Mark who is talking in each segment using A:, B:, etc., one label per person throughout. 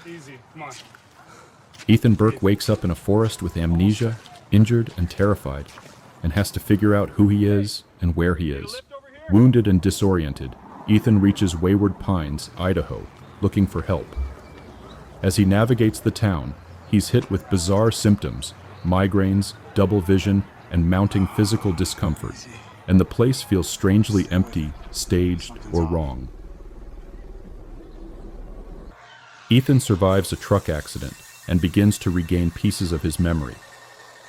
A: Easy. Come on.
B: Ethan Burke wakes up in a forest with amnesia, injured and terrified, and has to figure out who he is and where he is. Wounded and disoriented, Ethan reaches Wayward Pines, Idaho, looking for help. As he navigates the town, he's hit with bizarre symptoms, migraines, double vision, and mounting physical discomfort, and the place feels strangely empty, staged, or wrong. Ethan survives a truck accident and begins to regain pieces of his memory.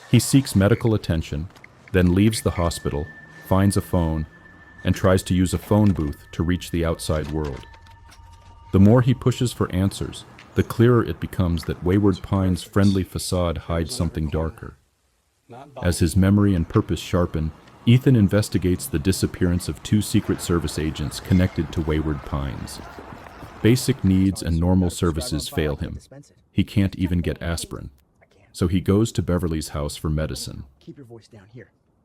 B: He seeks medical attention, then leaves the hospital, finds a phone, and tries to use a phone booth to reach the outside world. The more he pushes for answers, the clearer it becomes that Wayward Pines' friendly facade hides something darker. As his memory and purpose sharpen, Ethan investigates the disappearance of 2 Secret Service agents connected to Wayward Pines. Basic needs and normal services fail him. He can't even get aspirin. So he goes to Beverly's house for medicine.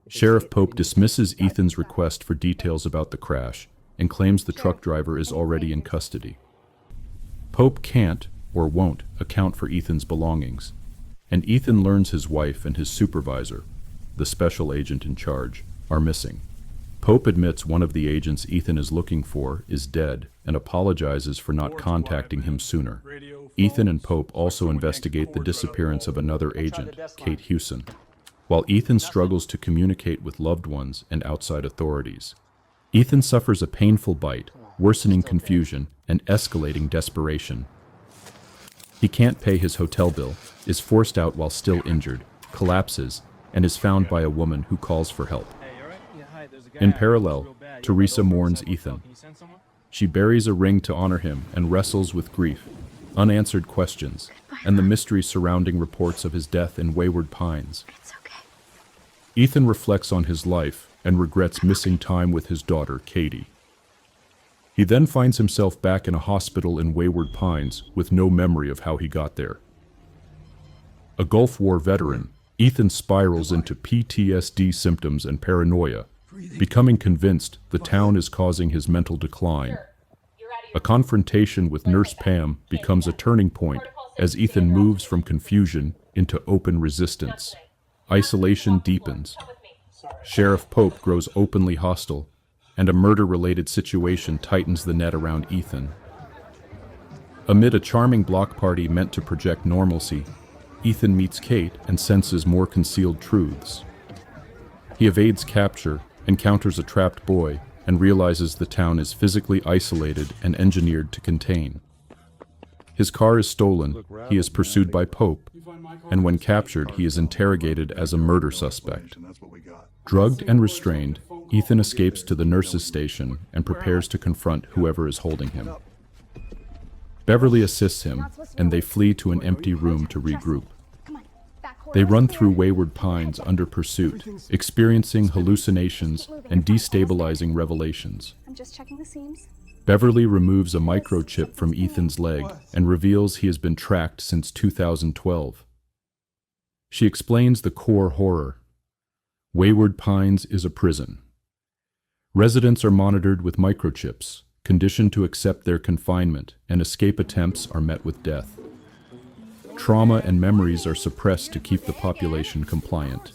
B: Sheriff Pope dismisses Ethan's request for details about the crash and claims the truck driver is already in custody. Pope can't or won't account for Ethan's belongings, and Ethan learns his wife and his supervisor, the special agent in charge, are missing. Pope admits one of the agents Ethan is looking for is dead and apologizes for not contacting him sooner. Ethan and Pope also investigate the disappearance of another agent, Kate Hewson, while Ethan struggles to communicate with loved ones and outside authorities. Ethan suffers a painful bite, worsening confusion, and escalating desperation. He can't pay his hotel bill, is forced out while still injured, collapses, and is found by a woman who calls for help. In parallel, Teresa mourns Ethan. She buries a ring to honor him and wrestles with grief, unanswered questions, and the mystery surrounding reports of his death in Wayward Pines. Ethan reflects on his life and regrets missing time with his daughter, Katie. He then finds himself back in a hospital in Wayward Pines with no memory of how he got there. A Gulf War veteran, Ethan spirals into PTSD symptoms and paranoia, becoming convinced the town is causing his mental decline. A confrontation with Nurse Pam becomes a turning point as Ethan moves from confusion into open resistance. Isolation deepens. Sheriff Pope grows openly hostile, and a murder-related situation tightens the net around Ethan. Amid a charming block party meant to project normalcy, Ethan meets Kate and senses more concealed truths. He evades capture, encounters a trapped boy, and realizes the town is physically isolated and engineered to contain. His car is stolen, he is pursued by Pope, and when captured, he is interrogated as a murder suspect. Drugged and restrained, Ethan escapes to the nurse's station and prepares to confront whoever is holding him. Beverly assists him, and they flee to an empty room to regroup. They run through Wayward Pines under pursuit, experiencing hallucinations and destabilizing revelations. Beverly removes a microchip from Ethan's leg and reveals he has been tracked since 2012. She explains the core horror. Wayward Pines is a prison. Residents are monitored with microchips, conditioned to accept their confinement, and escape attempts are met with death. Trauma and memories are suppressed to keep the population compliant.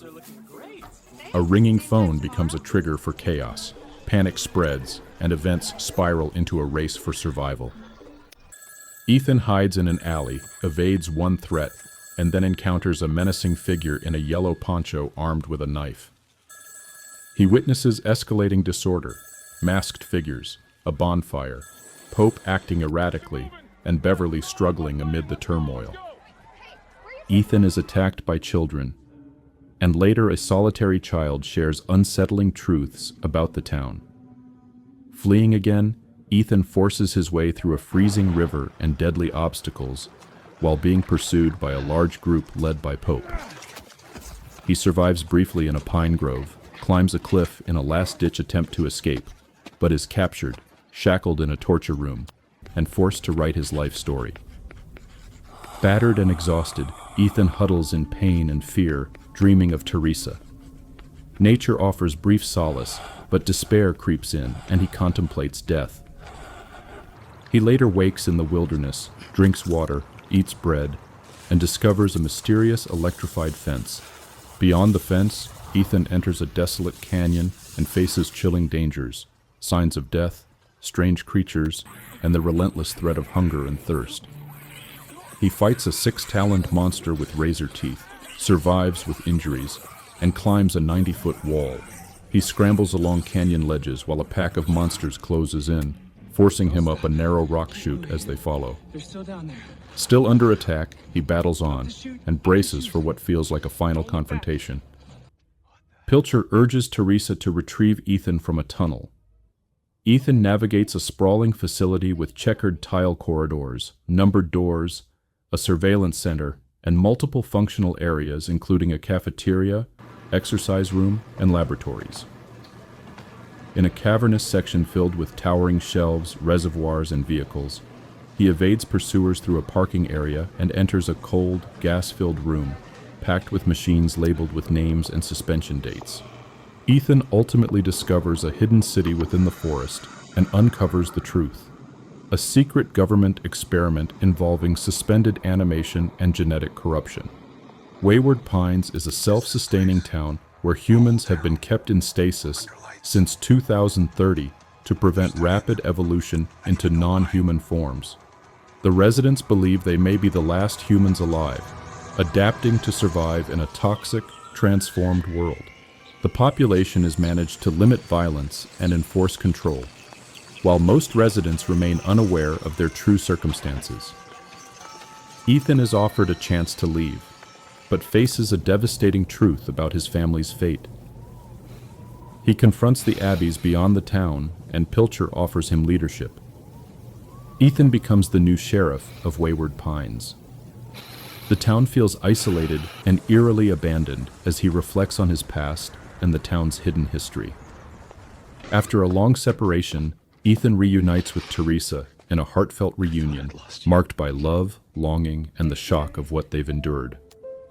B: A ringing phone becomes a trigger for chaos. Panic spreads, and events spiral into a race for survival. Ethan hides in an alley, evades one threat, and then encounters a menacing figure in a yellow poncho armed with a knife. He witnesses escalating disorder, masked figures, a bonfire, Pope acting erratically, and Beverly struggling amid the turmoil. Ethan is attacked by children, and later a solitary child shares unsettling truths about the town. Fleeing again, Ethan forces his way through a freezing river and deadly obstacles while being pursued by a large group led by Pope. He survives briefly in a pine grove, climbs a cliff in a last-ditch attempt to escape, but is captured, shackled in a torture room, and forced to write his life story. Battered and exhausted, Ethan huddles in pain and fear, dreaming of Teresa. Nature offers brief solace, but despair creeps in, and he contemplates death. He later wakes in the wilderness, drinks water, eats bread, and discovers a mysterious electrified fence. Beyond the fence, Ethan enters a desolate canyon and faces chilling dangers, signs of death, strange creatures, and the relentless threat of hunger and thirst. He fights a 6-taloned monster with razor teeth, survives with injuries, and climbs a 90-foot wall. He scrambles along canyon ledges while a pack of monsters closes in, forcing him up a narrow rock chute as they follow.
A: They're still down there.
B: Still under attack, he battles on and braces for what feels like a final confrontation. Pilcher urges Teresa to retrieve Ethan from a tunnel. Ethan navigates a sprawling facility with checkered tile corridors, numbered doors, a surveillance center, and multiple functional areas including a cafeteria, exercise room, and laboratories. In a cavernous section filled with towering shelves, reservoirs, and vehicles, he evades pursuers through a parking area and enters a cold, gas-filled room, packed with machines labeled with names and suspension dates. Ethan ultimately discovers a hidden city within the forest and uncovers the truth. A secret government experiment involving suspended animation and genetic corruption. Wayward Pines is a self-sustaining town where humans have been kept in stasis since 2030 to prevent rapid evolution into non-human forms. The residents believe they may be the last humans alive, adapting to survive in a toxic, transformed world. The population is managed to limit violence and enforce control, while most residents remain unaware of their true circumstances. Ethan is offered a chance to leave, but faces a devastating truth about his family's fate. He confronts the abbeys beyond the town, and Pilcher offers him leadership. Ethan becomes the new sheriff of Wayward Pines. The town feels isolated and eerily abandoned as he reflects on his past and the town's hidden history. After a long separation, Ethan reunites with Teresa in a heartfelt reunion, marked by love, longing, and the shock of what they've endured.